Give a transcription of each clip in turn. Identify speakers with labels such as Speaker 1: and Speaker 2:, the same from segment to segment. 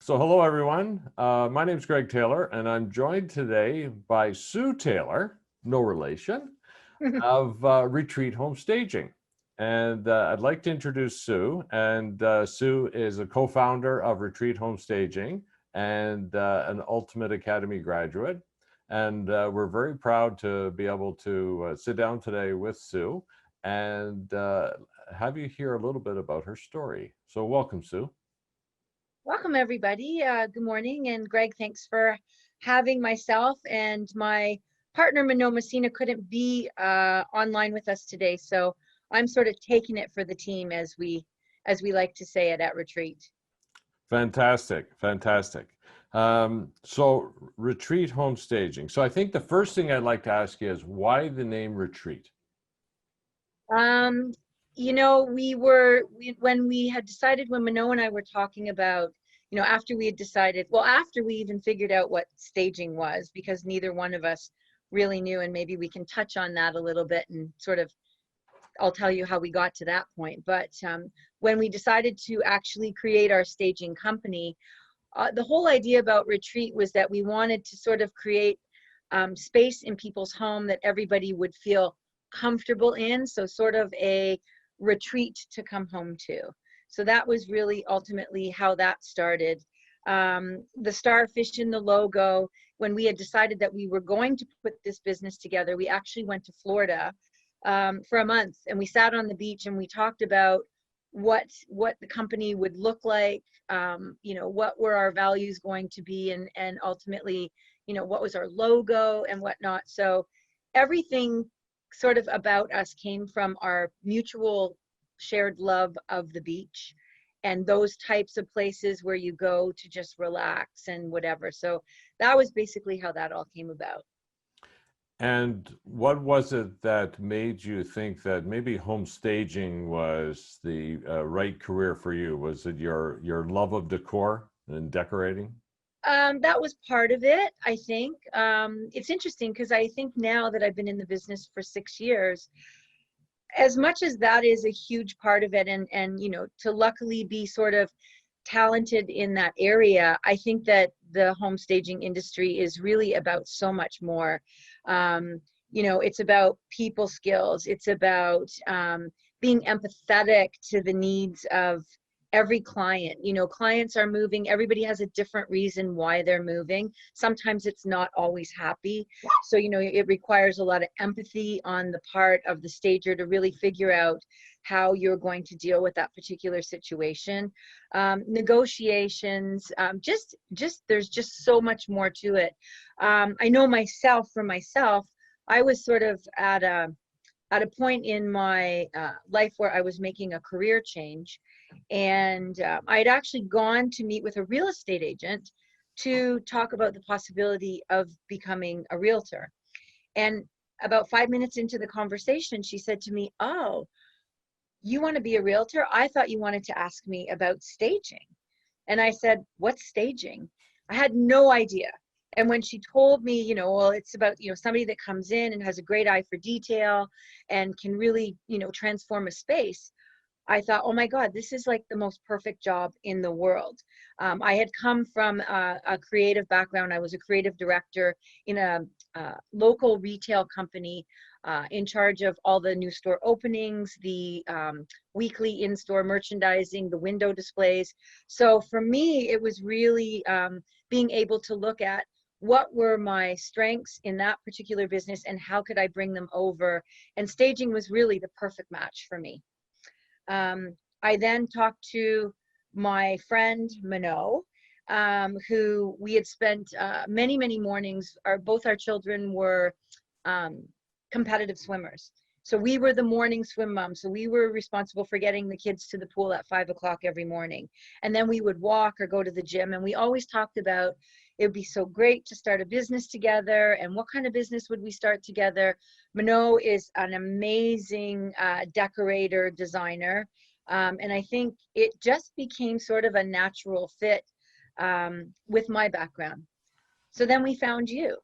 Speaker 1: So hello, everyone. My name is Greg Taylor, and I'm joined today by Sue Taylor, no relation, of Retreat Home Staging. And I'd like to introduce Sue. And Sue is a co-founder of Retreat Home Staging and an Ultimate Academy graduate. And we're very proud to be able to sit down today with Sue and have you hear a little bit about her story. So welcome, Sue.
Speaker 2: Welcome, everybody. Good morning. And Greg, thanks for having myself and my partner, Manon Messina, couldn't be online with us today. So I'm sort of taking it for the team, as we like to say it at Retreat.
Speaker 1: Fantastic, fantastic. So Retreat Home Staging. So I think the first thing I'd like to ask you is why the name Retreat?
Speaker 2: You know, when we had decided, when Manon and I were talking about, after we had decided, well, after we even figured out what staging was, because neither one of us really knew, and maybe we can touch on that a little bit and sort of, I'll tell you how we got to that point. But when we decided to actually create our staging company, the whole idea about Retreat was that we wanted to sort of create space in people's home that everybody would feel comfortable in. So sort of a retreat to come home to. So that was really ultimately how that started. The starfish in the logo, when we had decided that we were going to put this business together, we actually went to Florida for a month, and we sat on the beach and we talked about what the company would look like, what were our values going to be, and ultimately, what was our logo and whatnot. So everything sort of about us came from our mutual shared love of the beach and those types of places where you go to just relax and whatever. So that was basically how that all came about.
Speaker 1: And what was it that made you think that maybe home staging was the right career for you? Was it your love of decor and decorating?
Speaker 2: That was part of it, I think. It's interesting because I think now that I've been in the business for 6 years, as much as that is a huge part of it, and to luckily be sort of talented in that area, I think that the home staging industry is really about so much more. It's about people skills. It's about being empathetic to the needs of every client. Clients are moving. Everybody has a different reason why they're moving. Sometimes it's not always happy. So, it requires a lot of empathy on the part of the stager to really figure out how you're going to deal with that particular situation. Negotiations, there's just so much more to it. I know for myself, I was sort of at a point in my life where I was making a career change. And I had actually gone to meet with a real estate agent to talk about the possibility of becoming a realtor. And about 5 minutes into the conversation, she said to me, "Oh, you want to be a realtor? I thought you wanted to ask me about staging." And I said, "What's staging?" I had no idea. And when she told me, well, it's about, somebody that comes in and has a great eye for detail and can really, transform a space, I thought, oh my God, this is like the most perfect job in the world. I had come from a creative background. I was a creative director in a local retail company, in charge of all the new store openings, the weekly in-store merchandising, the window displays. So for me, it was really being able to look at what were my strengths in that particular business and how could I bring them over. And staging was really the perfect match for me. I then talked to my friend Manon, who we had spent many, many mornings. Both our children were competitive swimmers. So we were the morning swim mom. So we were responsible for getting the kids to the pool at 5 o'clock every morning. And then we would walk or go to the gym. And we always talked about it would be so great to start a business together, and what kind of business would we start together. Manon is an amazing decorator, designer, and I think it just became sort of a natural fit with my background. So then we found you.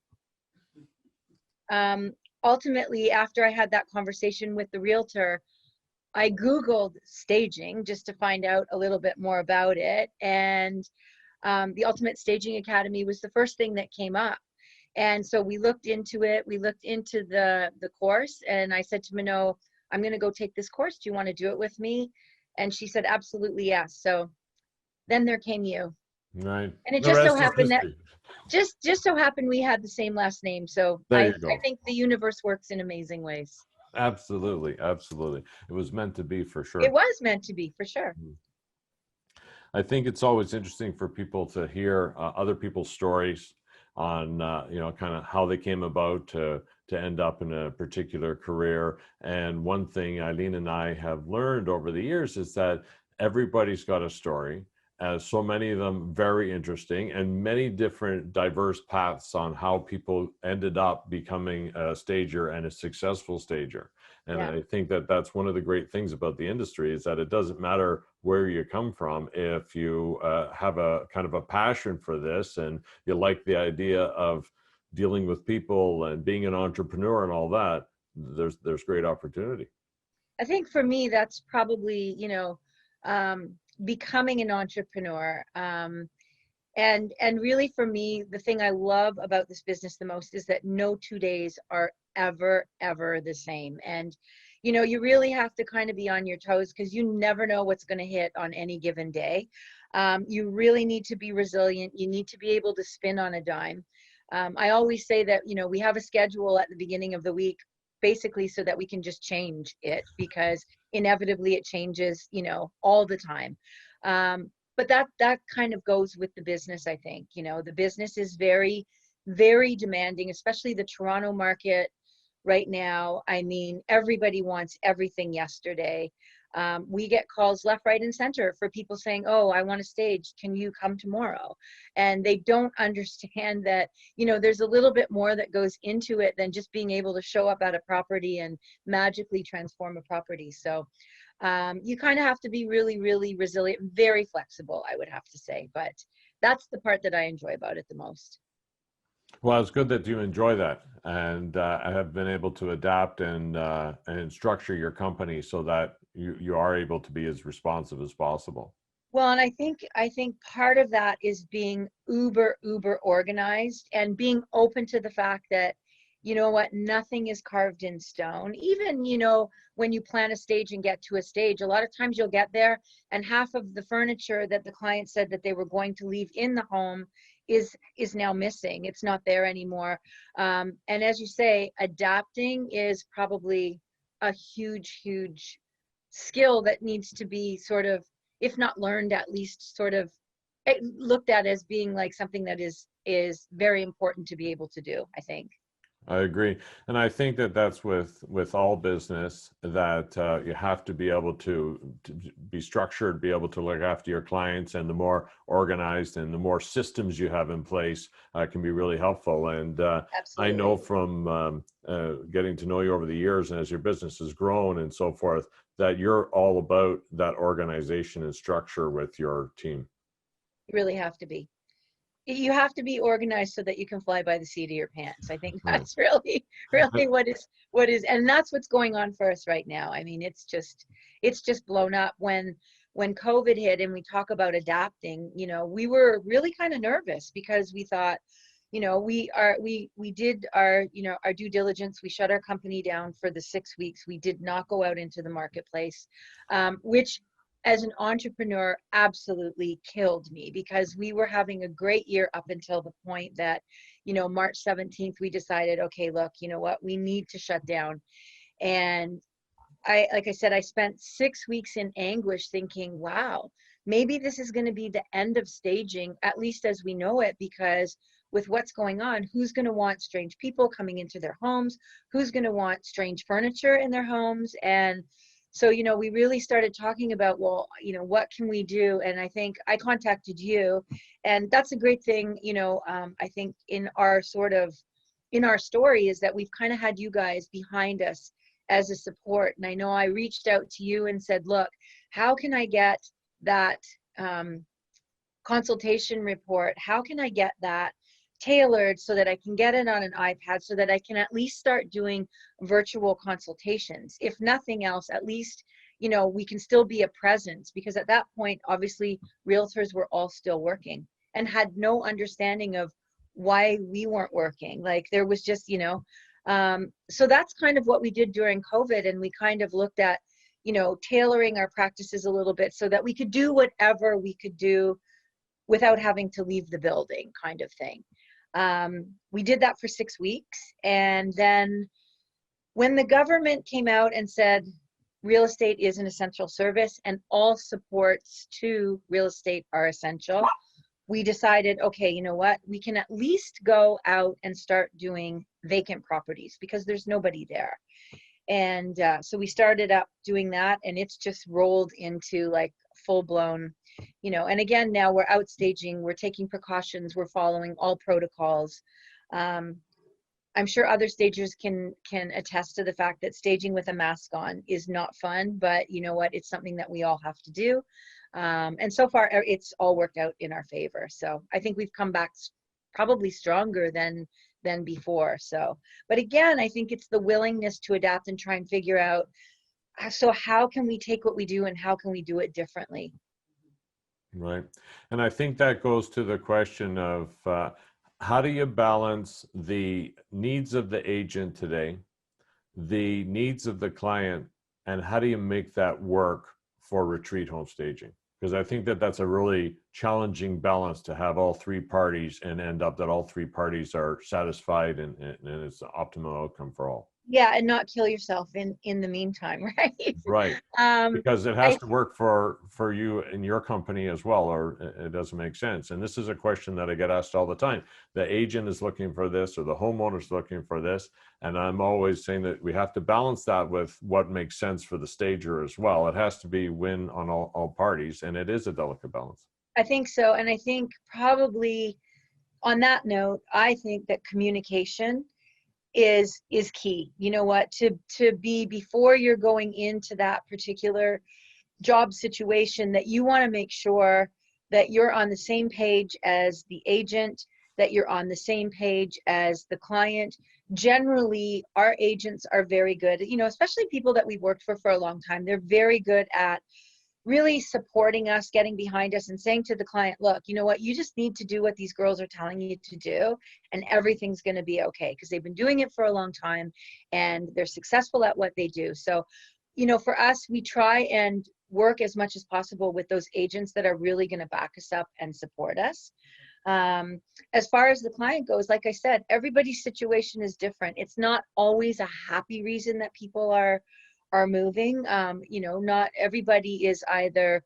Speaker 2: Ultimately, after I had that conversation with the realtor, I Googled staging just to find out a little bit more about it. And the Ultimate Staging Academy was the first thing that came up. And so we looked into it. We looked into the course, and I said to Manon, I'm going to go take this course. Do you want to do it with me? And she said, absolutely, yes. So then there came you.
Speaker 1: Right.
Speaker 2: And it
Speaker 1: The
Speaker 2: just so
Speaker 1: rest is
Speaker 2: happened that
Speaker 1: history.
Speaker 2: just so happened we had the same last name. So
Speaker 1: There
Speaker 2: I
Speaker 1: you go.
Speaker 2: think the universe works in amazing ways.
Speaker 1: Absolutely. Absolutely. It was meant to be for
Speaker 2: It
Speaker 1: sure.
Speaker 2: was meant to be, for sure.
Speaker 1: I think it's always interesting for people to hear other people's stories on, kind of how they came about to end up in a particular career. And one thing Eileen and I have learned over the years is that everybody's got a story, as so many of them very interesting, and many different diverse paths on how people ended up becoming a stager and a successful stager. And
Speaker 2: Yeah.
Speaker 1: I think that that's one of the great things about the industry, is that it doesn't matter where you come from. If you have a kind of a passion for this, and you like the idea of dealing with people and being an entrepreneur and all that, there's great opportunity.
Speaker 2: I think for me, that's probably, becoming an entrepreneur. And really for me, the thing I love about this business the most is that no 2 days are ever the same. And, you really have to kind of be on your toes, because you never know what's going to hit on any given day. You really need to be resilient. You need to be able to spin on a dime. I always say that, we have a schedule at the beginning of the week, basically so that we can just change it, because inevitably it changes, all the time. But that kind of goes with the business, I think. The business is very demanding, especially the Toronto market right now. I mean, everybody wants everything yesterday. We get calls left, right, and center for people saying, oh, I want to stage. Can you come tomorrow? And they don't understand that, there's a little bit more that goes into it than just being able to show up at a property and magically transform a property. So you kind of have to be really resilient, very flexible, I would have to say. But that's the part that I enjoy about it the most.
Speaker 1: Well, it's good that you enjoy that, and have been able to adapt and structure your company so that you are able to be as responsive as possible.
Speaker 2: Well, and I think part of that is being uber organized, and being open to the fact that, you know what, nothing is carved in stone. Even, when you plan a stage and get to a stage, a lot of times you'll get there and half of the furniture that the client said that they were going to leave in the home is now missing. It's not there anymore. And as you say, adapting is probably a huge skill that needs to be sort of, if not learned, at least sort of looked at as being like something that is very important to be able to do, I think.
Speaker 1: I agree, and I think that that's with all business, that you have to be able to be structured, be able to look after your clients, and the more organized and the more systems you have in place can be really helpful. And I
Speaker 2: Absolutely.
Speaker 1: know from getting to know you over the years, and as your business has grown and so forth, that you're all about that organization and structure with your team.
Speaker 2: You really have to be. You have to be organized so that you can fly by the seat of your pants. I think
Speaker 1: Right.
Speaker 2: that's really what is, and that's what's going on for us right now. I mean, it's just blown up. When COVID hit and we talk about adapting, we were really kind of nervous, because we thought, we did our, our due diligence. We shut our company down for the 6 weeks. We did not go out into the marketplace, which, as an entrepreneur, absolutely killed me, because we were having a great year up until the point that, March 17th, we decided, okay, look, you know what, we need to shut down. And like I said, I spent 6 weeks in anguish thinking, wow, maybe this is going to be the end of staging, at least as we know it, because with what's going on, who's going to want strange people coming into their homes? Who's going to want strange furniture in their homes? And so, we really started talking about, well, what can we do? And I think I contacted you, and that's a great thing. I think in our story is that we've kind of had you guys behind us as a support. And I know I reached out to you and said, look, how can I get that consultation report? How can I get that tailored so that I can get it on an iPad, so that I can at least start doing virtual consultations? If nothing else, at least, we can still be a presence, because at that point, obviously, realtors were all still working. and had no understanding of why we weren't working. Like there was just, so that's kind of what we did during COVID. And we kind of looked at, tailoring our practices a little bit so that we could do whatever we could do without having to leave the building, kind of thing. We did that for 6 weeks. And then when the government came out and said real estate is an essential service and all supports to real estate are essential, we decided, okay, you know what, we can at least go out and start doing vacant properties because there's nobody there. And so we started up doing that, and it's just rolled into like full blown, and again, now we're out staging, we're taking precautions, we're following all protocols. I'm sure other stagers can attest to the fact that staging with a mask on is not fun, but you know what, it's something that we all have to do. And so far it's all worked out in our favor. So I think we've come back probably stronger than before. So, but again, I think it's the willingness to adapt and try and figure out, so how can we take what we do and how can we do it differently?
Speaker 1: Right. And I think that goes to the question of how do you balance the needs of the agent today, the needs of the client, and how do you make that work for retreat home staging? Because I think that that's a really challenging balance to have all three parties and end up that all three parties are satisfied and it's the optimal outcome for all.
Speaker 2: Yeah, and not kill yourself in the meantime, right?
Speaker 1: Right. Because it has to work for you and your company as well, or it doesn't make sense. And this is a question that I get asked all the time. The agent is looking for this, or the homeowner is looking for this. And I'm always saying that we have to balance that with what makes sense for the stager as well. It has to be win on all parties, and it is a delicate balance.
Speaker 2: I think so. And I think probably on that note, I think that communication is key. You know what, to be, before you're going into that particular job situation, that you want to make sure that you're on the same page as the agent, that you're on the same page as the client. Generally, our agents are very good, especially people that we've worked for a long time. They're very good at really supporting us, getting behind us and saying to the client, look, you know what, you just need to do what these girls are telling you to do and everything's going to be okay, because they've been doing it for a long time and they're successful at what they do. So, for us, we try and work as much as possible with those agents that are really going to back us up and support us. As far as the client goes, like I said, everybody's situation is different. It's not always a happy reason that people are moving. Not everybody is either,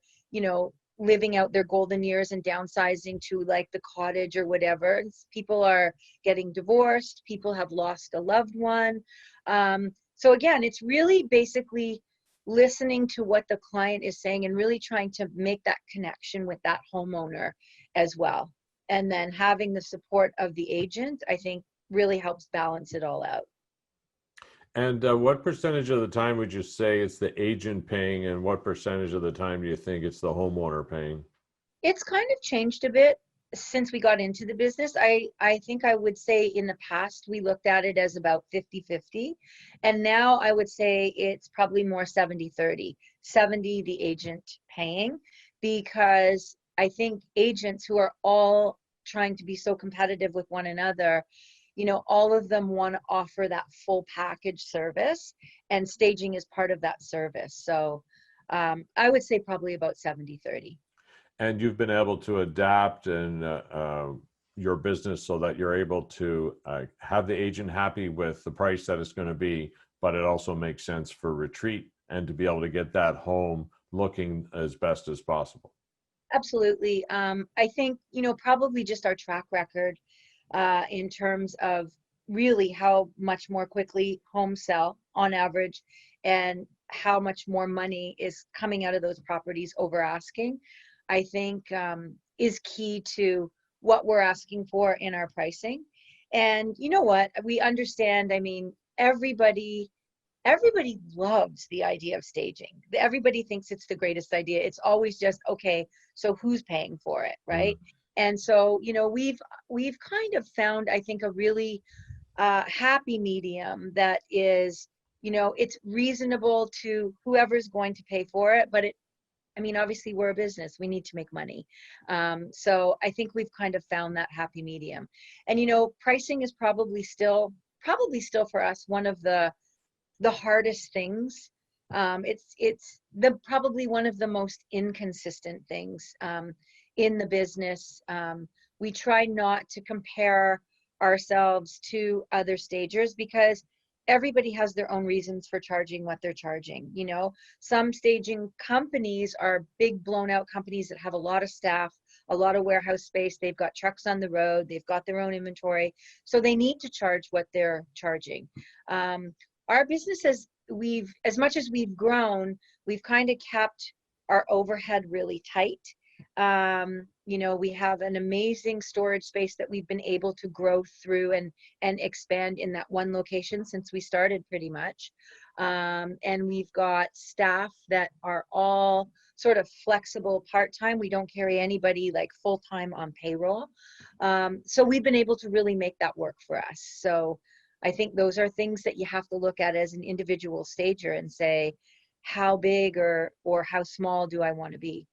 Speaker 2: living out their golden years and downsizing to like the cottage or whatever. People are getting divorced. People have lost a loved one. So again, it's really basically listening to what the client is saying and really trying to make that connection with that homeowner as well. And then having the support of the agent, I think, really helps balance it all out.
Speaker 1: And what percentage of the time would you say it's the agent paying, and what percentage of the time do you think it's the homeowner paying?
Speaker 2: It's kind of changed a bit since we got into the business. I think I would say in the past, we looked at it as about 50-50. And now I would say it's probably more 70-30, 70 the agent paying, because I think agents who are all trying to be so competitive with one another, all of them want to offer that full package service, and staging is part of that service. So I would say probably about 70-30.
Speaker 1: And you've been able to adapt and your business so that you're able to have the agent happy with the price that it's going to be, but it also makes sense for retreat and to be able to get that home looking as best as possible.
Speaker 2: Absolutely. I think, probably just our track record in terms of really how much more quickly homes sell on average and how much more money is coming out of those properties over asking, I think is key to what we're asking for in our pricing. And you know what, we understand, everybody loves the idea of staging. Everybody thinks it's the greatest idea. It's always just, okay, so who's paying for it, right? Mm-hmm. And so, we've kind of found, I think, a really happy medium that is, it's reasonable to whoever's going to pay for it, but I mean, obviously we're a business, we need to make money. So I think we've kind of found that happy medium. And, you know, pricing is probably still for us one of the hardest things. It's the probably one of the most inconsistent things in the business. We try not to compare ourselves to other stagers because everybody has their own reasons for charging what they're charging. You know, some staging companies are big blown out companies that have a lot of staff, a lot of warehouse space. They've got trucks on the road, they've got their own inventory, so they need to charge what they're charging. Our business, as much as we've grown, we've kind of kept our overhead really tight. You know, we have an amazing storage space that we've been able to grow through and expand in that one location since we started, pretty much. And we've got staff that are all sort of flexible part-time. We don't carry anybody like full-time on payroll. So we've been able to really make that work for us. So I think those are things that you have to look at as an individual stager and say, how big or how small do I want to be?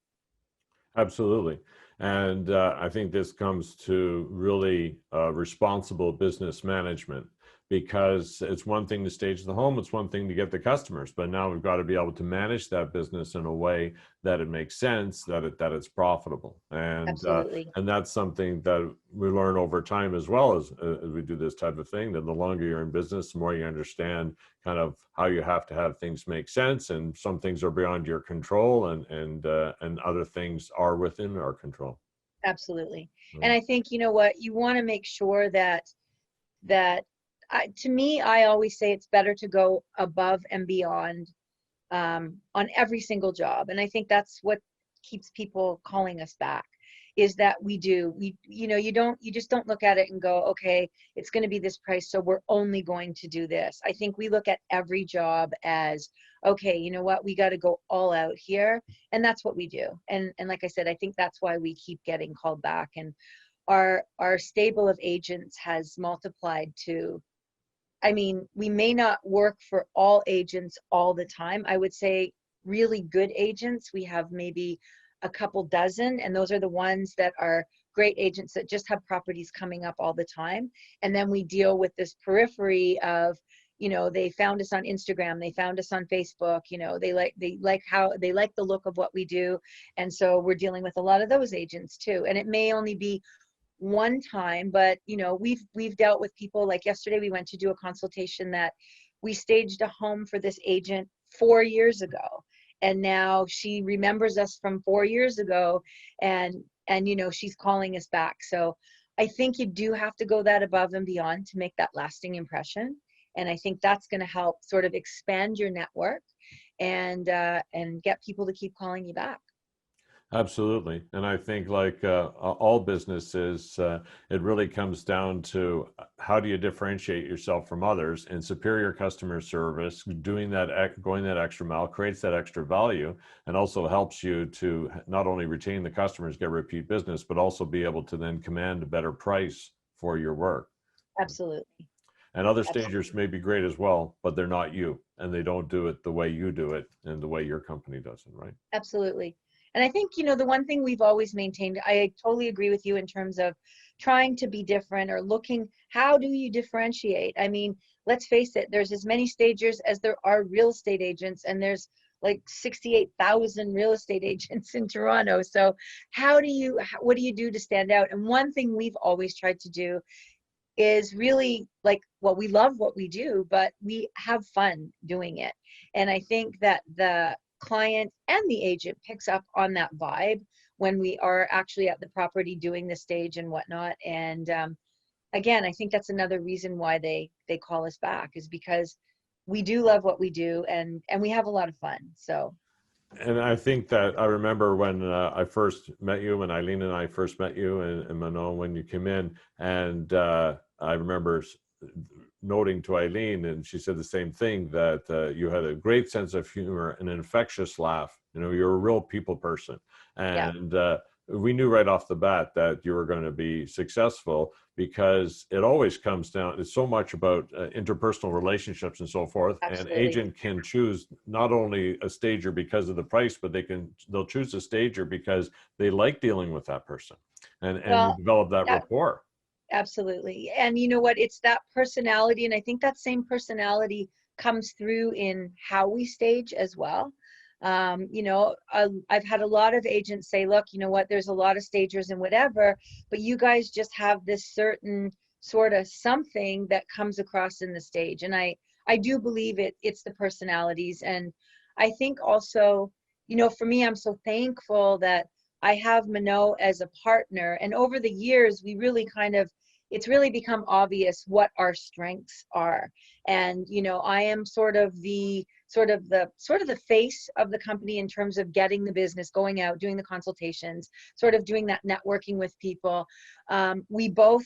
Speaker 1: Absolutely. And I think this comes to really responsible business management, because it's one thing to stage the home, it's one thing to get the customers, but now we've got to be able to manage that business in a way that it makes sense, that it's profitable.
Speaker 2: Absolutely.
Speaker 1: And that's something that we learn over time as well as we do this type of thing, that the longer you're in business, the more you understand kind of how you have to have things make sense, and some things are beyond your control, and other things are within our control.
Speaker 2: Absolutely. And
Speaker 1: Mm.
Speaker 2: I think, you know what, you want to make sure that to me, I always say it's better to go above and beyond on every single job. And I think that's what keeps people calling us back, is that we you know, you just don't look at it and go, okay, it's going to be this price, so we're only going to do this. I think we look at every job as, okay, you know what, we got to go all out here. And that's what we do. And like I said, I think that's why we keep getting called back. And our stable of agents has multiplied to, I mean, we may not work for all agents all the time. I would say really good agents, we have maybe a couple dozen, and those are the ones that are great agents that just have properties coming up all the time. And then we deal with this periphery of, you know, they found us on Instagram, they found us on Facebook, you know, they like the look of what we do. And so we're dealing with a lot of those agents too. And it may only be one time, but you know, we've dealt with people. Like yesterday we went to do a consultation that we staged a home for this agent 4 years ago, and now she remembers us from 4 years ago, and you know, she's calling us back. So I think you do have to go that above and beyond to make that lasting impression, and I think that's going to help sort of expand your network and get people to keep calling you back.
Speaker 1: Absolutely. And I think, like all businesses, it really comes down to how do you differentiate yourself from others, and superior customer service, going that extra mile creates that extra value, and also helps you to not only retain the customers, get repeat business, but also be able to then command a better price for your work.
Speaker 2: Absolutely.
Speaker 1: And other stagers
Speaker 2: Absolutely.
Speaker 1: may be great as well, but they're not you, and they don't do it the way you do it and the way your company does it, right?
Speaker 2: Absolutely. And I think, you know, the one thing we've always maintained, I totally agree with you in terms of trying to be different or looking, how do you differentiate? I mean, let's face it, there's as many stagers as there are real estate agents, and there's like 68,000 real estate agents in Toronto. So what do you do to stand out? And one thing we've always tried to do is really, like, well, we love what we do, but we have fun doing it. And I think that the client and the agent picks up on that vibe when we are actually at the property doing the stage and whatnot. And again, I think that's another reason why they call us back, is because we do love what we do, and we have a lot of fun. So
Speaker 1: And I think that I remember when I first met you, when Eileen and I first met you, and Manon, when you came in, and I remember noting to Eileen, and she said the same thing, that you had a great sense of humor and an infectious laugh. You know, you're a real people person,
Speaker 2: yeah.
Speaker 1: and we knew right off the bat that you were going to be successful, because it always comes down, it's so much about interpersonal relationships and so forth. An
Speaker 2: Absolutely.
Speaker 1: agent can choose not only a stager because of the price, but they'll choose a stager because they like dealing with that person, and you
Speaker 2: Well,
Speaker 1: develop that
Speaker 2: yeah,
Speaker 1: rapport.
Speaker 2: absolutely. And you know what? It's that personality. And I think that same personality comes through in how we stage as well. I've had a lot of agents say, look, you know what, there's a lot of stagers and whatever, but you guys just have this certain sort of something that comes across in the stage. And I do believe it's the personalities. And I think also, for me, I'm so thankful that I have Manon as a partner. And over the years, we really it's really become obvious what our strengths are. And, I am sort of the face of the company in terms of getting the business, going out, doing the consultations, sort of doing that networking with people. We both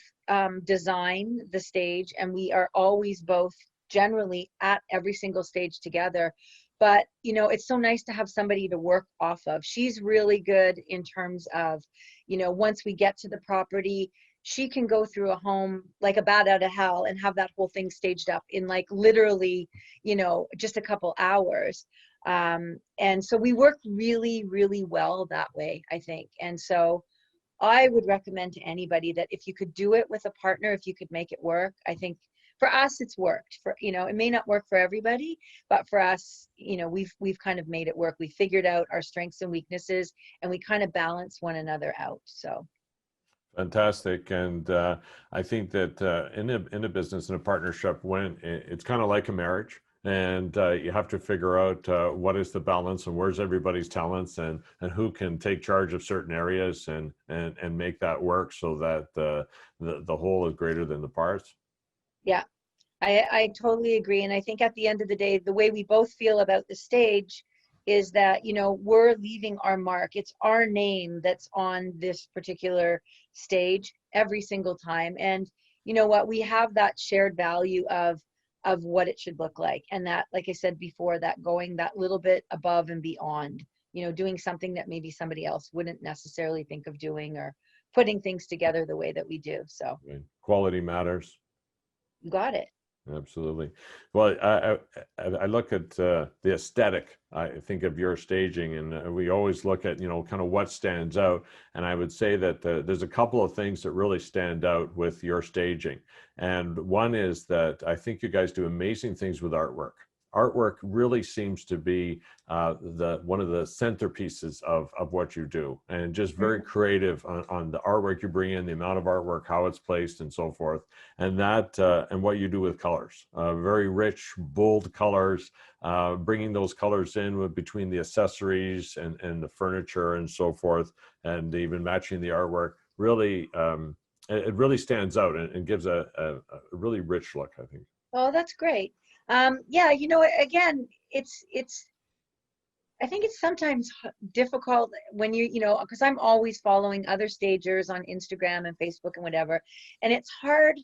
Speaker 2: design the stage, and we are always both generally at every single stage together. But, it's so nice to have somebody to work off of. She's really good in terms of, once we get to the property, she can go through a home like a bat out of hell and have that whole thing staged up in like literally, just a couple hours. And so we work really, really well that way, I think. And so I would recommend to anybody that if you could do it with a partner, if you could make it work, I think for us, it's worked. It may not work for everybody, but for us, we've kind of made it work. We figured out our strengths and weaknesses, and we kind of balance one another out. So.
Speaker 1: Fantastic. And I think that in a business, in a partnership, when it's kind of like a marriage, and you have to figure out what is the balance and where's everybody's talents, and who can take charge of certain areas, and make that work so that the whole is greater than the parts.
Speaker 2: Yeah, I totally agree. And I think at the end of the day, the way we both feel about the stage is that, we're leaving our mark. It's our name that's on this particular stage every single time. And you know what? We have that shared value of what it should look like. And that, like I said before, that going that little bit above and beyond, doing something that maybe somebody else wouldn't necessarily think of doing, or putting things together the way that we do. So
Speaker 1: Right. Quality matters.
Speaker 2: you got it.
Speaker 1: Absolutely. Well, I look at the aesthetic, I think, of your staging, and we always look at, kind of what stands out. And I would say that there's a couple of things that really stand out with your staging. And one is that I think you guys do amazing things with artwork. Artwork really seems to be one of the centerpieces of what you do, and just very creative on the artwork you bring in, the amount of artwork, how it's placed, and so forth. And that and what you do with colors, very rich, bold colors, bringing those colors in between the accessories and the furniture and so forth, and even matching the artwork. Really, it really stands out, and gives a really rich look, I think.
Speaker 2: Oh, that's great. Yeah, again, I think it's sometimes difficult when because I'm always following other stagers on Instagram and Facebook and whatever, and it's hard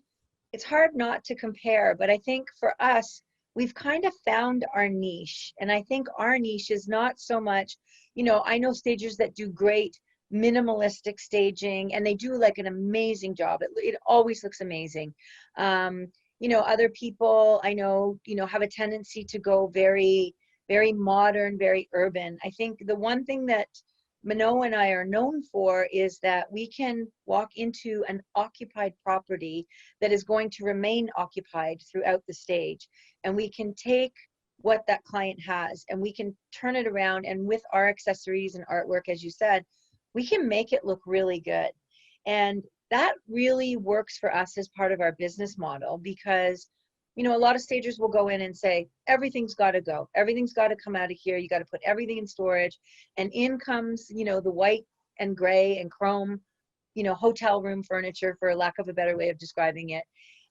Speaker 2: not to compare. But I think for us, we've kind of found our niche, and I think our niche is not so much, I know stagers that do great minimalistic staging, and they do like an amazing job. It always looks amazing. Other people I know, have a tendency to go very, very modern, very urban. I think the one thing that Manon and I are known for is that we can walk into an occupied property that is going to remain occupied throughout the stage. And we can take what that client has and we can turn it around, and with our accessories and artwork, as you said, we can make it look really good. And that really works for us as part of our business model, because a lot of stagers will go in and say, everything's got to go. Everything's got to come out of here. You got to put everything in storage. And in comes, the white and gray and chrome, hotel room furniture, for lack of a better way of describing it.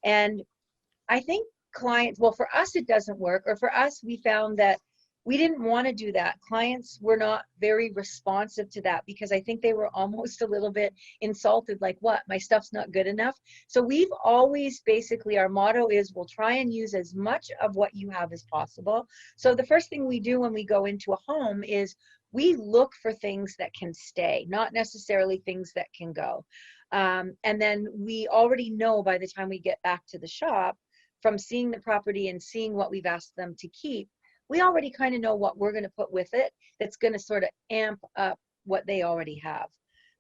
Speaker 2: And I think clients, well, for us, it doesn't work. Or for us, we found that we didn't want to do that. Clients were not very responsive to that, because I think they were almost a little bit insulted, like, what, my stuff's not good enough? So we've always, basically, our motto is we'll try and use as much of what you have as possible. So the first thing we do when we go into a home is we look for things that can stay, not necessarily things that can go. And then we already know by the time we get back to the shop, from seeing the property and seeing what we've asked them to keep, we already kind of know what we're going to put with it that's going to sort of amp up what they already have.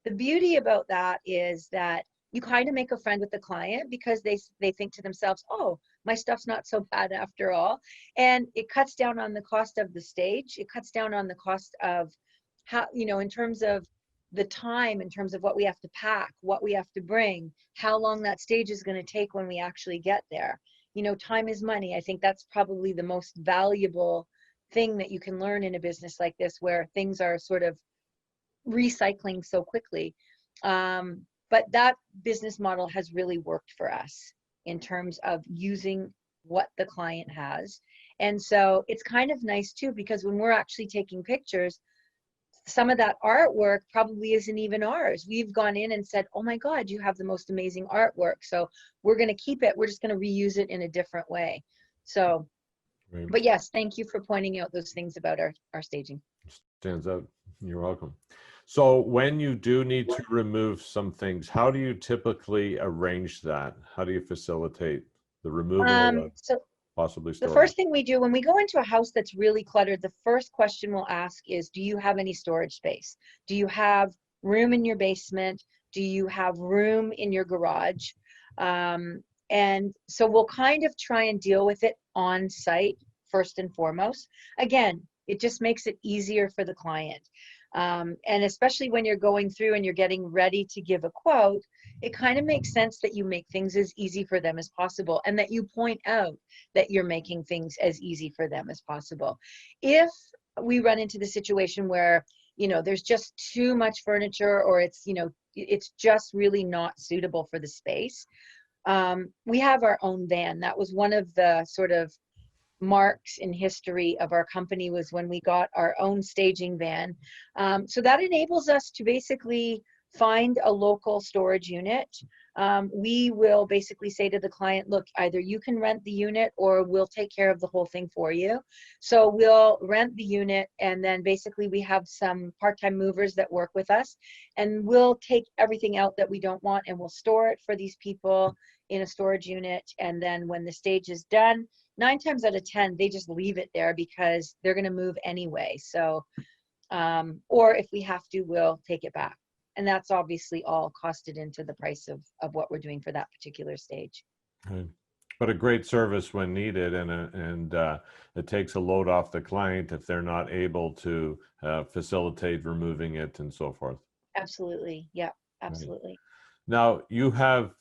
Speaker 2: The beauty about that is that you kind of make a friend with the client, because they think to themselves, oh, my stuff's not so bad after all. And it cuts down on the cost of the stage. It cuts down on the cost of how, in terms of the time, in terms of what we have to pack, what we have to bring, how long that stage is going to take when we actually get there. Time is money. I think that's probably the most valuable thing that you can learn in a business like this, where things are sort of recycling so quickly. But that business model has really worked for us in terms of using what the client has. And so it's kind of nice too, because when we're actually taking pictures, some of that artwork probably isn't even ours. We've gone in and said, oh my God, you have the most amazing artwork. So we're going to keep it. We're just going to reuse it in a different way. So,
Speaker 1: Right.
Speaker 2: but yes, thank you for pointing out those things about our staging.
Speaker 1: Stands out. You're welcome. So when you do need to remove some things, how do you typically arrange that? How do you facilitate the removal of
Speaker 2: So
Speaker 1: possibly
Speaker 2: the
Speaker 1: storage?
Speaker 2: first thing we do when we go into a house that's really cluttered, the first question we'll ask is, do you have any storage space? Do you have room in your basement? Do you have room in your garage? And so we'll kind of try and deal with it on site first and foremost. Again, it just makes it easier for the client. And especially when you're going through and you're getting ready to give a quote, it kind of makes sense that you make things as easy for them as possible, and that you point out that you're making things as easy for them as possible. If we run into the situation where, there's just too much furniture, or it's, it's just really not suitable for the space, we have our own van. That was one of the sort of marks in history of our company, was when we got our own staging van. So that enables us to basically find a local storage unit. We will basically say to the client, look, either you can rent the unit or we'll take care of the whole thing for you. So we'll rent the unit, and then basically we have some part-time movers that work with us, and we'll take everything out that we don't want and we'll store it for these people in a storage unit. And then when the stage is done, 9 times out of 10, they just leave it there because they're going to move anyway. So, or if we have to, we'll take it back. And that's obviously all costed into the price of what we're doing for that particular stage.
Speaker 1: Right. But a great service when needed, and it takes a load off the client if they're not able to facilitate removing it and so forth.
Speaker 2: Absolutely. Yeah, absolutely.
Speaker 1: Right. Now you have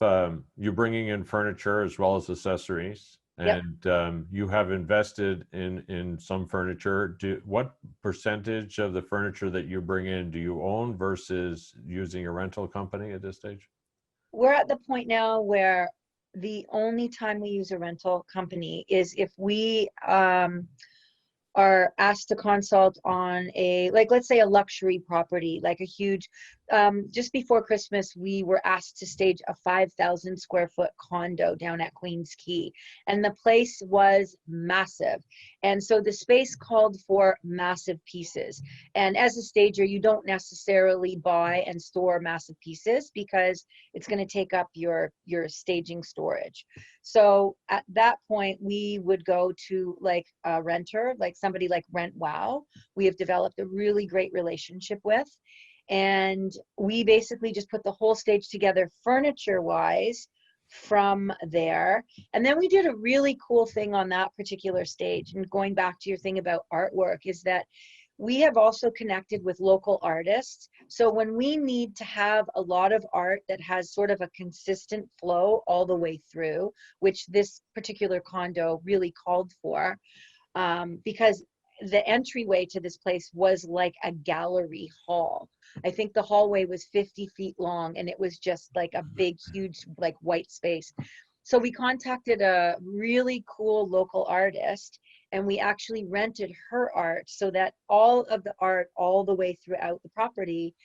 Speaker 1: you're bringing in furniture as well as accessories.
Speaker 2: Yep.
Speaker 1: And you have invested in some furniture. What percentage of the furniture that you bring in do you own versus using a rental company at this stage?
Speaker 2: We're at the point now where the only time we use a rental company is if we are asked to consult on a, like, let's say a luxury property, like a huge, just before Christmas, we were asked to stage a 5,000 square foot condo down at Queens Quay. And the place was massive. And so the space called for massive pieces. And as a stager, you don't necessarily buy and store massive pieces because it's going to take up your staging storage. So at that point, we would go to like a renter, like somebody like Rent Wow. We have developed a really great relationship with. And we basically just put the whole stage together furniture wise from there. And then we did a really cool thing on that particular stage. And going back to your thing about artwork, is that we have also connected with local artists. So when we need to have a lot of art that has sort of a consistent flow all the way through, which this particular condo really called for, because the entryway to this place was like a gallery hall. I think the hallway was 50 feet long, and it was just like a big, huge, like white space. So we contacted a really cool local artist, and we actually rented her art so that all of the art all the way throughout the property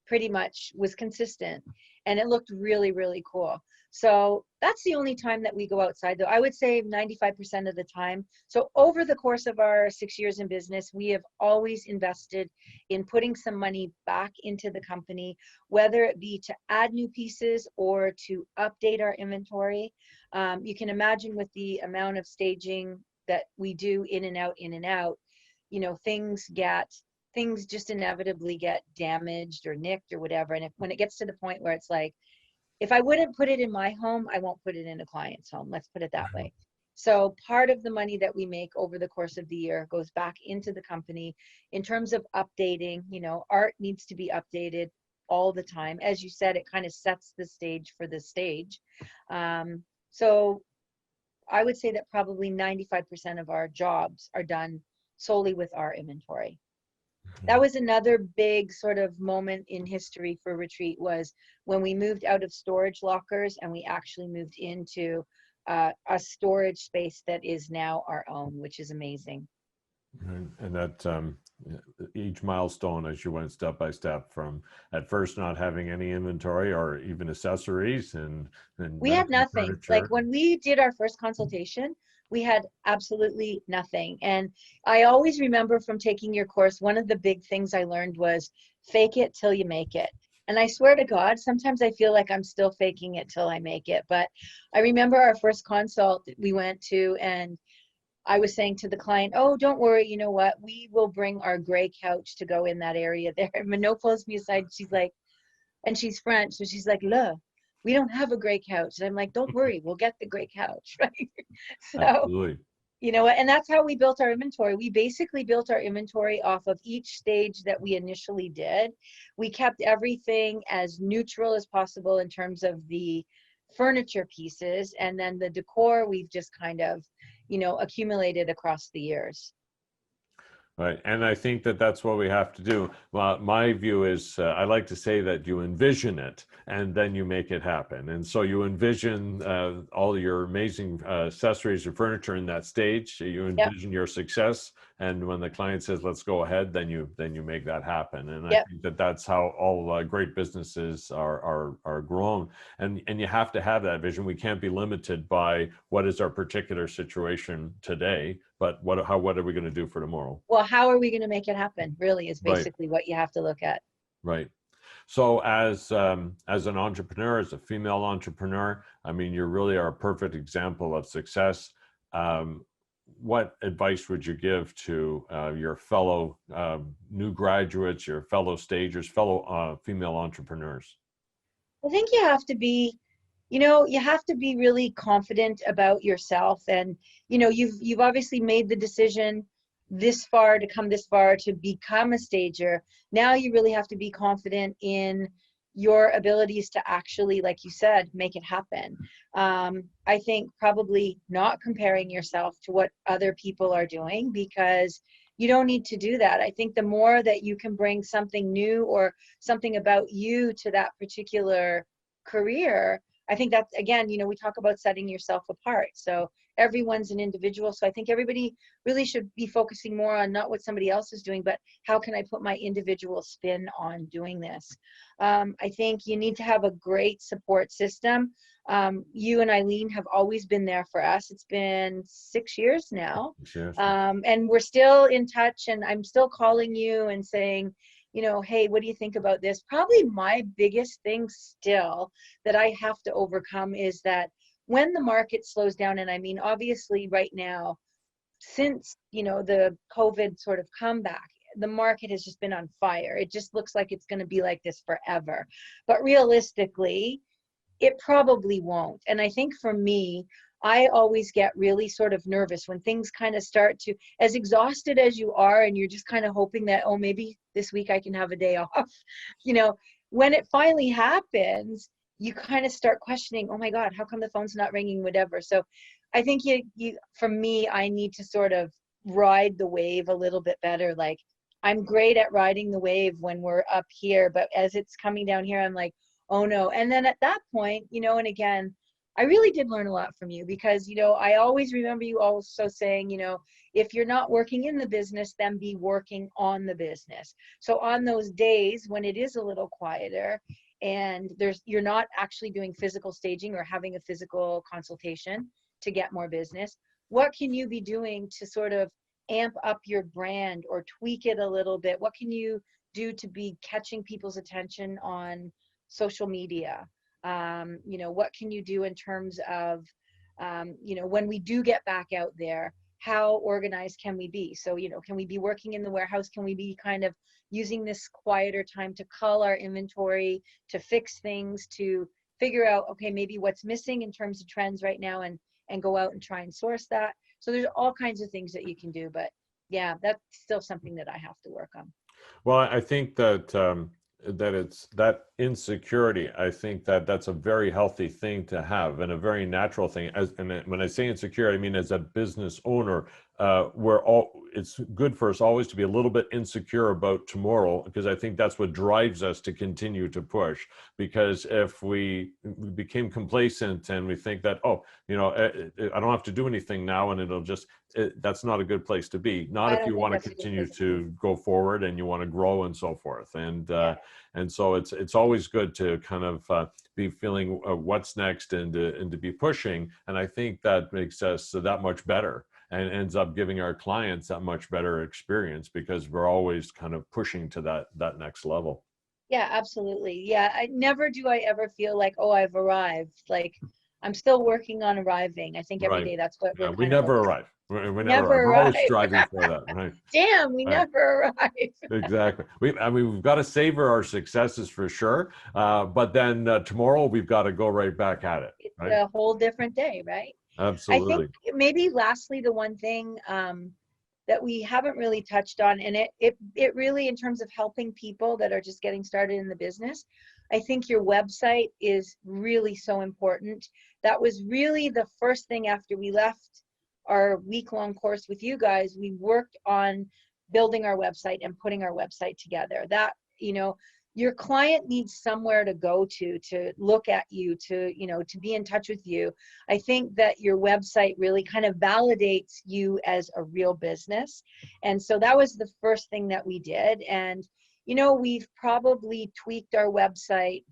Speaker 2: pretty much was consistent, and it looked really, really cool. So that's the only time that we go outside, though. I would say 95% of the time. So over the course of our 6 years in business, we have always invested in putting some money back into the company, whether it be to add new pieces or to update our inventory. You can imagine with the amount of staging that we do in and out, you know, things just inevitably get damaged or nicked or whatever. And when it gets to the point where it's like, if I wouldn't put it in my home, I won't put it in a client's home. Let's put it that way. So part of the money that we make over the course of the year goes back into the company in terms of updating. You know, art needs to be updated all the time. As you said, it kind of sets the stage for the stage. So I would say that probably 95% of our jobs are done solely with our inventory. That was another big sort of moment in history for Retreat, was when we moved out of storage lockers and we actually moved into a storage space that is now our own, which is amazing.
Speaker 1: And that each milestone as you went step by step, from at first not having any inventory or even accessories and
Speaker 2: we had nothing.
Speaker 1: furniture.
Speaker 2: Like when we did our first consultation, we had absolutely nothing. And I always remember from taking your course, one of the big things I learned was fake it till you make it. And I swear to God, sometimes I feel like I'm still faking it till I make it. But I remember our first consult we went to, and I was saying to the client, oh, don't worry, you know what? We will bring our gray couch to go in that area there. And Manon pulls me aside. She's like, and she's French. So she's like, look, we don't have a gray couch. And I'm like, don't worry, we'll get the gray couch, right? So,
Speaker 1: Absolutely.
Speaker 2: you know, and that's how we built our inventory. We basically built our inventory off of each stage that we initially did. We kept everything as neutral as possible in terms of the furniture pieces. And then the decor, we've just kind of, you know, accumulated across the years.
Speaker 1: Right. And I think that that's what we have to do. Well, my view is I like to say that you envision it and then you make it happen. And so you envision all your amazing accessories or furniture in that stage. You envision your success. And when the client says, let's go ahead, then you make that happen. And I think that that's how all great businesses are grown. And you have to have that vision. We can't be limited by what is our particular situation today, but what are we going to do for tomorrow?
Speaker 2: Well, how are we going to make it happen, really, is basically what you have to look at.
Speaker 1: Right. So as an entrepreneur, as a female entrepreneur, I mean, you really are a perfect example of success. What advice would you give to your fellow new graduates, your fellow stagers, fellow female entrepreneurs?
Speaker 2: I think you have to be, you know, you have to be really confident about yourself. And, you know, you've obviously made the decision this far to come this far to become a stager. Now you really have to be confident in your abilities to actually, like you said, make it happen. I think probably not comparing yourself to what other people are doing, because you don't need to do that. I think the more that you can bring something new or something about you to that particular career, I think that's, again, you know, we talk about setting yourself apart. So everyone's an individual. So I think everybody really should be focusing more on not what somebody else is doing, but how can I put my individual spin on doing this? I think you need to have a great support system. You and Eileen have always been there for us. It's been 6 years now. And we're still in touch, and I'm still calling you and saying, you know, hey, what do you think about this? Probably my biggest thing still that I have to overcome is that when the market slows down, and I mean, obviously right now, since, you know, the COVID sort of comeback, the market has just been on fire. It just looks like it's going to be like this forever. But realistically, it probably won't. And I think for me, I always get really sort of nervous when things kind of start to, as exhausted as you are, and you're just kind of hoping that, oh, maybe this week I can have a day off. You know, when it finally happens, you kind of start questioning, oh my God, how come the phone's not ringing, whatever. So I think for me, I need to sort of ride the wave a little bit better. Like, I'm great at riding the wave when we're up here, but as it's coming down here, I'm like, oh no. And then at that point, you know, and again, I really did learn a lot from you because, I always remember you also saying, if you're not working in the business, then be working on the business. So on those days when it is a little quieter and you're not actually doing physical staging or having a physical consultation to get more business, what can you be doing to sort of amp up your brand or tweak it a little bit? What can you do to be catching people's attention on social media? What can you do in terms of, when we do get back out there, how organized can we be? So, can we be working in the warehouse? Can we be kind of using this quieter time to cull our inventory, to fix things, to figure out, okay, maybe what's missing in terms of trends right now and go out and try and source that. So there's all kinds of things that you can do, but yeah, that's still something that I have to work on.
Speaker 1: Well, I think that that it's that insecurity. I think that that's a very healthy thing to have and a very natural thing. And when I say insecure, I mean as a business owner, it's good for us always to be a little bit insecure about tomorrow, because I think that's what drives us to continue to push. Because if we became complacent and we think that, I don't have to do anything now and it'll just, that's not a good place to be. Not if you want to continue to go forward and you want to grow and so forth. And so it's always good to kind of be feeling what's next and to be pushing. And I think that makes us that much better and ends up giving our clients that much better experience because we're always kind of pushing to that next level.
Speaker 2: Yeah, absolutely. Yeah, never do I ever feel like, oh, I've arrived. Like I'm still working on arriving. I think every
Speaker 1: Right.
Speaker 2: day that's what we're
Speaker 1: We
Speaker 2: kind of
Speaker 1: never
Speaker 2: focused.
Speaker 1: arrive. We never
Speaker 2: Never
Speaker 1: arrive. We're
Speaker 2: arrive.
Speaker 1: always striving for that. Right.
Speaker 2: Damn, we
Speaker 1: Right.
Speaker 2: never arrive.
Speaker 1: Exactly. We've got to savor our successes for sure. But then tomorrow we've got to go right back at it.
Speaker 2: It's
Speaker 1: Right.
Speaker 2: a whole different day, right? I think
Speaker 1: Absolutely.
Speaker 2: maybe lastly, the one thing that we haven't really touched on, and it really, in terms of helping people that are just getting started in the business, I think your website is really so important. That was really the first thing after we left our week-long course with you guys. We worked on building our website and putting our website together. That, your client needs somewhere to go to look at you, to be in touch with you. I think that your website really kind of validates you as a real business. And so that was the first thing that we did. And, we've probably tweaked our website,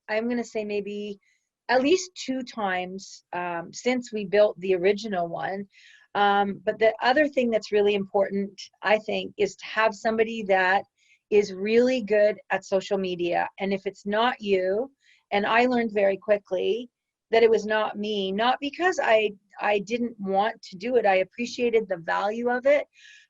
Speaker 2: I'm going to say maybe at least 2 times since we built the original one. But the other thing that's really important, I think, is to have somebody that is really good at social media. And if it's not you, and I learned very quickly that it was not me, not because I didn't want to do it. I appreciated the value of it.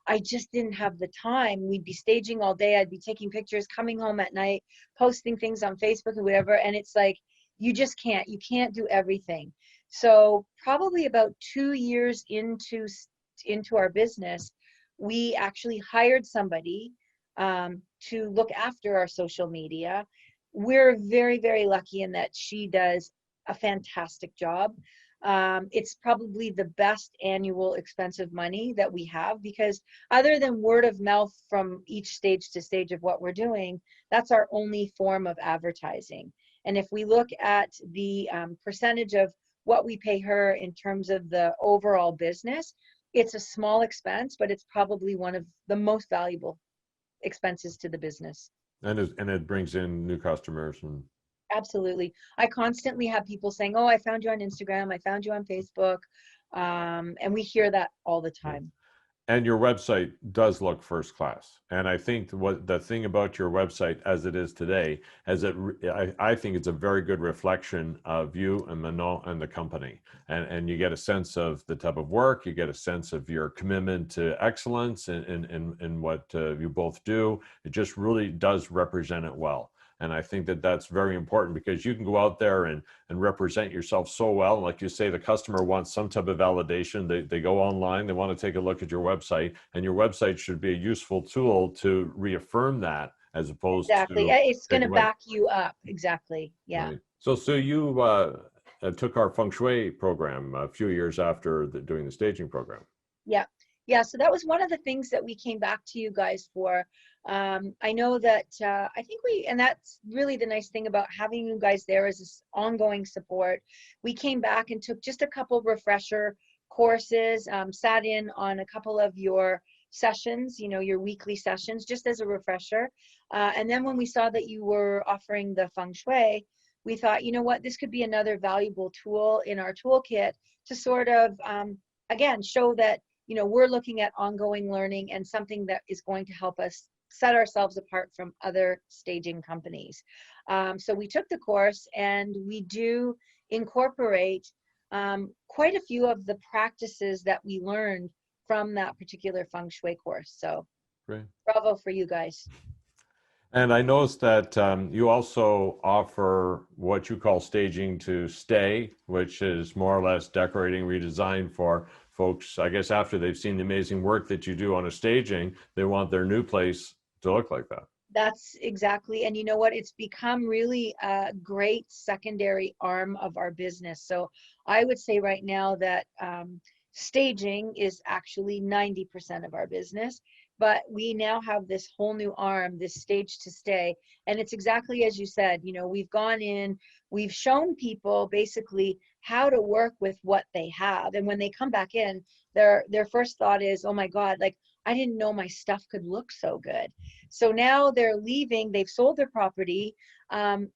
Speaker 2: I just didn't have the time. We'd be staging all day. I'd be taking pictures, coming home at night, posting things on Facebook or whatever. And it's like, you can't do everything. So probably about 2 years into our business, we actually hired somebody to look after our social media. We're very, very lucky in that she does a fantastic job. It's probably the best annual expense of money that we have, because other than word of mouth from each stage to stage of what we're doing, that's our only form of advertising. And if we look at the percentage of what we pay her in terms of the overall business, it's a small expense, but it's probably one of the most valuable expenses to the business.
Speaker 1: And it brings in new customers. And
Speaker 2: Absolutely. I constantly have people saying, oh, I found you on Instagram, I found you on Facebook. And we hear that all the time.
Speaker 1: And your website does look first class. And I think what the thing about your website as it is today, I think it's a very good reflection of you and Manon and the company. And you get a sense of the type of work, you get a sense of your commitment to excellence in what you both do. It just really does represent it well. And I think that that's very important, because you can go out there and represent yourself so well. Like you say, the customer wants some type of validation. They go online, they want to take a look at your website, and your website should be a useful tool to reaffirm that, as opposed
Speaker 2: Exactly.
Speaker 1: to
Speaker 2: It's going to back you up. Exactly. Yeah.
Speaker 1: Right. So you took our feng shui program a few years after doing the staging program.
Speaker 2: Yeah. Yeah, so that was one of the things that we came back to you guys for. I know that I think and that's really the nice thing about having you guys there is this ongoing support. We came back and took just a couple of refresher courses, sat in on a couple of your sessions, your weekly sessions, just as a refresher. And then when we saw that you were offering the feng shui, we thought, you know what, this could be another valuable tool in our toolkit to sort of, again, show that we're looking at ongoing learning and something that is going to help us set ourselves apart from other staging companies. So we took the course, and we do incorporate quite a few of the practices that we learned from that particular feng shui course. So
Speaker 1: Great.
Speaker 2: bravo for you guys.
Speaker 1: And I noticed that you also offer what you call staging to stay, which is more or less decorating, redesign for folks. I guess after they've seen the amazing work that you do on a staging, they want their new place to look like that.
Speaker 2: That's exactly. And you know what? It's become really a great secondary arm of our business. So I would say right now that staging is actually 90% of our business. But we now have this whole new arm, this stage to stay. And it's exactly as you said, we've gone in, we've shown people basically how to work with what they have. And when they come back in, their first thought is, oh my God, like, I didn't know my stuff could look so good. So now they're leaving, they've sold their property, and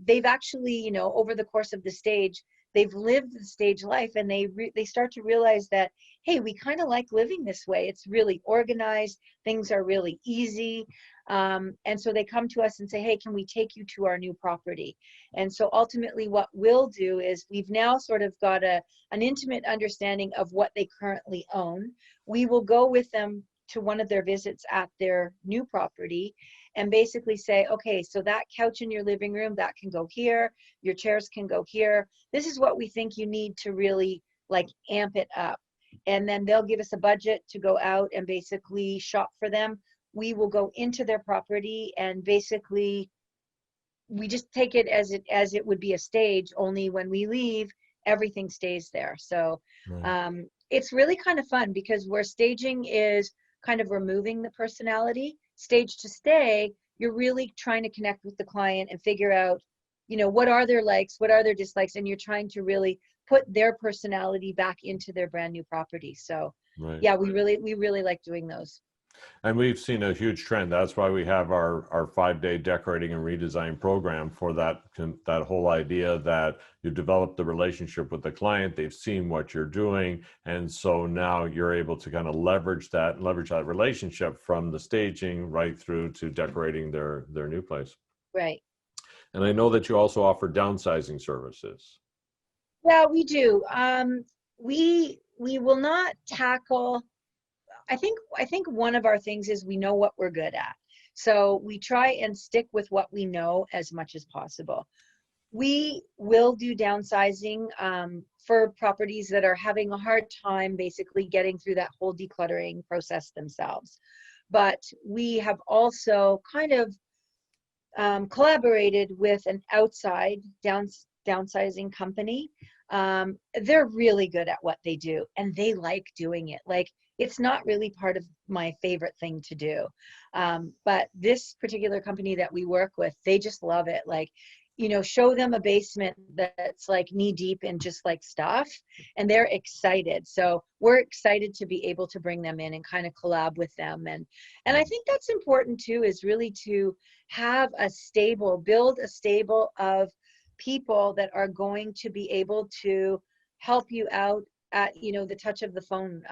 Speaker 2: they've actually, over the course of the stage, they've lived the stage life, and they start to realize that, hey, we kind of like living this way. It's really organized. Things are really easy. And so they come to us and say, hey, can we take you to our new property? And so ultimately what we'll do is we've now sort of got an intimate understanding of what they currently own. We will go with them to one of their visits at their new property and basically say, okay, so that couch in your living room, that can go here. Your chairs can go here. This is what we think you need to really like amp it up. And then they'll give us a budget to go out and basically shop for them. We will go into their property and basically we just take it as it would be a stage, only when we leave, everything stays there. So
Speaker 1: Right.
Speaker 2: it's really kind of fun because where staging is kind of removing the personality, stage to stay, you're really trying to connect with the client and figure out, what are their likes, what are their dislikes, and you're trying to really put their personality back into their brand new property. So
Speaker 1: Right.
Speaker 2: yeah, we really like doing those.
Speaker 1: And we've seen a huge trend. That's why we have our 5-day decorating and redesign program for that whole idea that you develop the relationship with the client. They've seen what you're doing, and so now you're able to kind of leverage that relationship from the staging right through to decorating their new place.
Speaker 2: Right.
Speaker 1: And I know that you also offer downsizing services.
Speaker 2: Yeah, we do. We will not tackle. I think one of our things is we know what we're good at. So we try and stick with what we know as much as possible. We will do downsizing for properties that are having a hard time basically getting through that whole decluttering process themselves. But we have also kind of collaborated with an outside downsizing company. They're really good at what they do, and they like doing it. Like, it's not really part of my favorite thing to do. But this particular company that we work with, they just love it. Like, show them a basement that's like knee deep in just like stuff, and they're excited. So we're excited to be able to bring them in and kind of collab with them. And I think that's important too, is really to have build a stable of people that are going to be able to help you out at the touch of the phone.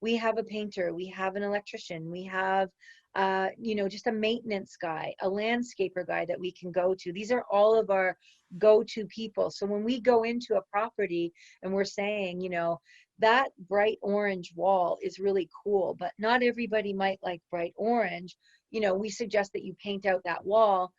Speaker 2: We have a painter, we have an electrician, we have just a maintenance guy, a landscaper guy that we can go to. These are all of our go-to people. So when we go into a property and we're saying, that bright orange wall is really cool, but not everybody might like bright orange, we suggest that you paint out that wall.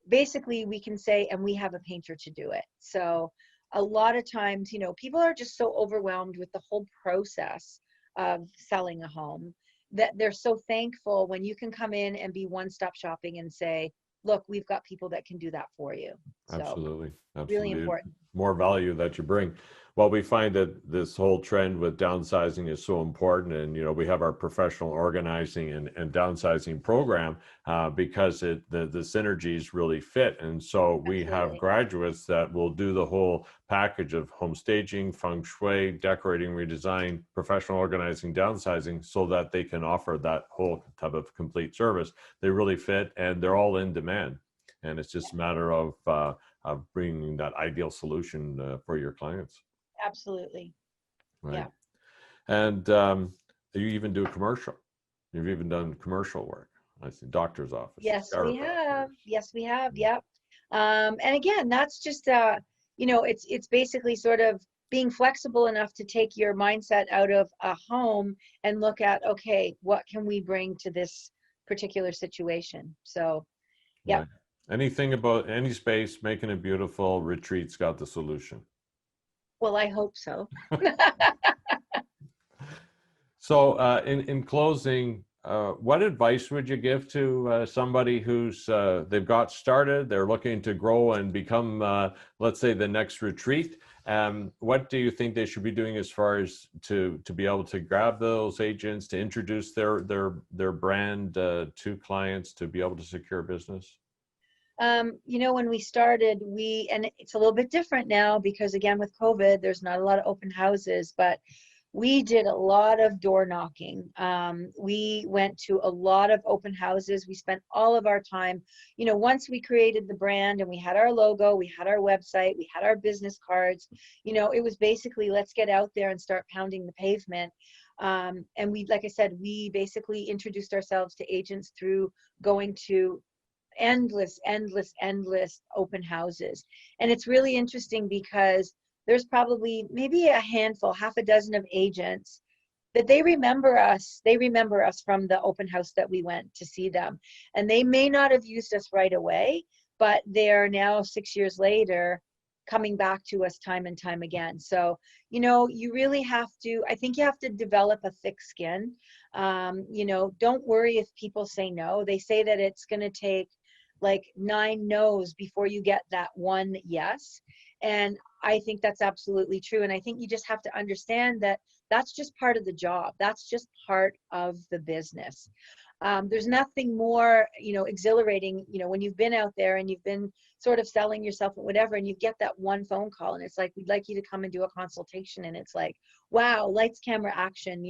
Speaker 2: Basically, we can say, and we have a painter to do it. So a lot of times, people are just so overwhelmed with the whole process of selling a home that they're so thankful when you can come in and be one-stop shopping and say, look, we've got people that can do that for you. So
Speaker 1: Absolutely.
Speaker 2: really
Speaker 1: Absolutely.
Speaker 2: important.
Speaker 1: More value that you bring. Well, we find that this whole trend with downsizing is so important, and we have our professional organizing and downsizing program because the synergies really fit. And so we have
Speaker 2: Absolutely.
Speaker 1: graduates that will do the whole package of home staging, feng shui, decorating, redesign, professional organizing, downsizing, so that they can offer that whole type of complete service. They really fit, and they're all in demand. And it's just a matter of bringing that ideal solution for your clients.
Speaker 2: Absolutely.
Speaker 1: Right.
Speaker 2: Yeah.
Speaker 1: And you even do commercial. You've even done commercial work. I see doctor's offices,
Speaker 2: Yes, we have.
Speaker 1: chiropractors.
Speaker 2: Yes, we have. Yep. And again, that's just it's basically sort of being flexible enough to take your mindset out of a home and look at, okay, what can we bring to this particular situation? So, yep.
Speaker 1: Right. Anything about any space, making it beautiful, Retreat's got the solution.
Speaker 2: Well, I hope so.
Speaker 1: So in closing, what advice would you give to somebody who's they've got started, they're looking to grow and become, let's say, the next Retreat? What do you think they should be doing as far as to be able to grab those agents, to introduce their brand to clients, to be able to secure business?
Speaker 2: When we started, and it's a little bit different now because again, with COVID, there's not a lot of open houses, but we did a lot of door knocking. We went to a lot of open houses. We spent all of our time, once we created the brand and we had our logo, we had our website, we had our business cards, it was basically, let's get out there and start pounding the pavement. And like I said, we basically introduced ourselves to agents through going to endless open houses. And it's really interesting because there's probably maybe a handful, half a dozen of agents that they remember us from the open house that we went to see them. And they may not have used us right away, but they're now 6 years later coming back to us time and time again. So, you really have to, I think you have to develop a thick skin. Don't worry if people say no. They say that it's going to take like 9 no's before you get that one yes. And I think that's absolutely true. And I think you just have to understand that that's just part of the job. That's just part of the business. There's nothing more, exhilarating, when you've been out there and you've been sort of selling yourself or whatever, and you get that one phone call and it's like, we'd like you to come and do a consultation. And it's like, wow, lights, camera, action,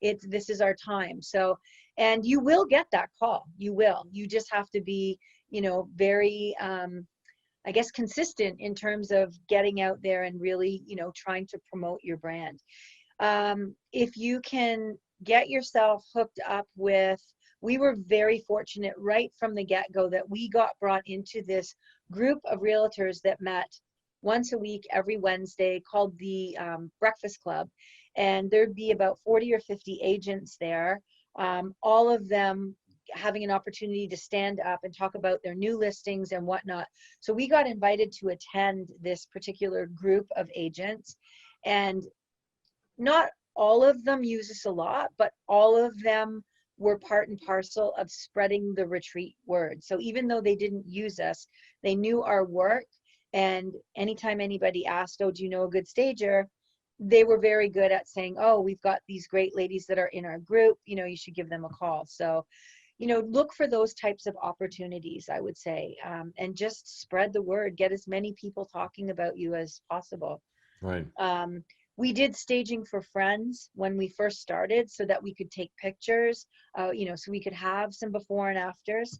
Speaker 2: this is our time. So, and you will get that call. You just have to be, very, I guess, consistent in terms of getting out there and really, trying to promote your brand. If you can get yourself hooked up with, we were very fortunate right from the get-go that we got brought into this group of realtors that met once a week, every Wednesday, called the Breakfast Club. And there'd be about 40 or 50 agents there, all of them having an opportunity to stand up and talk about their new listings and whatnot. So we got invited to attend this particular group of agents, and not all of them use us a lot, but all of them were part and parcel of spreading the Retreat word. So even though they didn't use us, they knew our work. And anytime anybody asked, oh, do you know a good stager? They were very good at saying, oh, we've got these great ladies that are in our group, you should give them a call. So, look for those types of opportunities, I would say, and just spread the word, get as many people talking about you as possible.
Speaker 1: Right.
Speaker 2: We did staging for friends when we first started so that we could take pictures, so we could have some before and afters.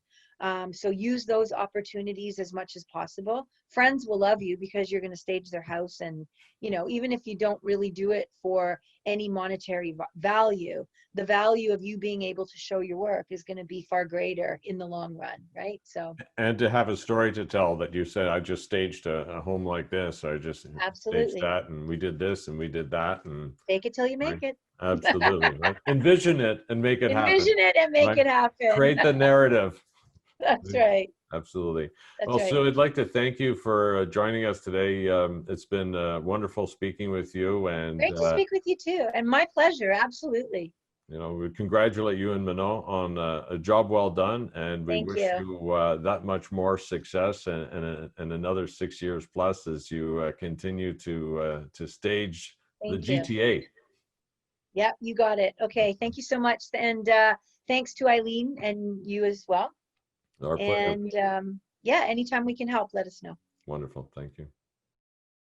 Speaker 2: So use those opportunities as much as possible. Friends will love you because you're going to stage their house. And, even if you don't really do it for any monetary value, the value of you being able to show your work is going to be far greater in the long run, right? So. And
Speaker 1: to have a story to tell that you said, I just staged a home like this. I just staged that, and we did this and we did that. And
Speaker 2: take it till you make it.
Speaker 1: Absolutely. Right. Envision it and make it happen.
Speaker 2: Envision it and make it happen.
Speaker 1: Create the narrative.
Speaker 2: That's right.
Speaker 1: Absolutely.
Speaker 2: That's
Speaker 1: well,
Speaker 2: right.
Speaker 1: Sue, I'd like to thank you for joining us today. It's been wonderful speaking with you. And
Speaker 2: great to speak with you too. And my pleasure. Absolutely.
Speaker 1: we congratulate you and Manon on a job well done, and we
Speaker 2: Thank
Speaker 1: wish
Speaker 2: you.
Speaker 1: you that much more success and another 6 years plus as you continue to stage the
Speaker 2: Thank you.
Speaker 1: GTA.
Speaker 2: Yep, you got it. Okay, thank you so much. And thanks to Eileen and you as well.
Speaker 1: Our pleasure.
Speaker 2: And yeah, anytime we can help, let us know.
Speaker 1: Wonderful. Thank you.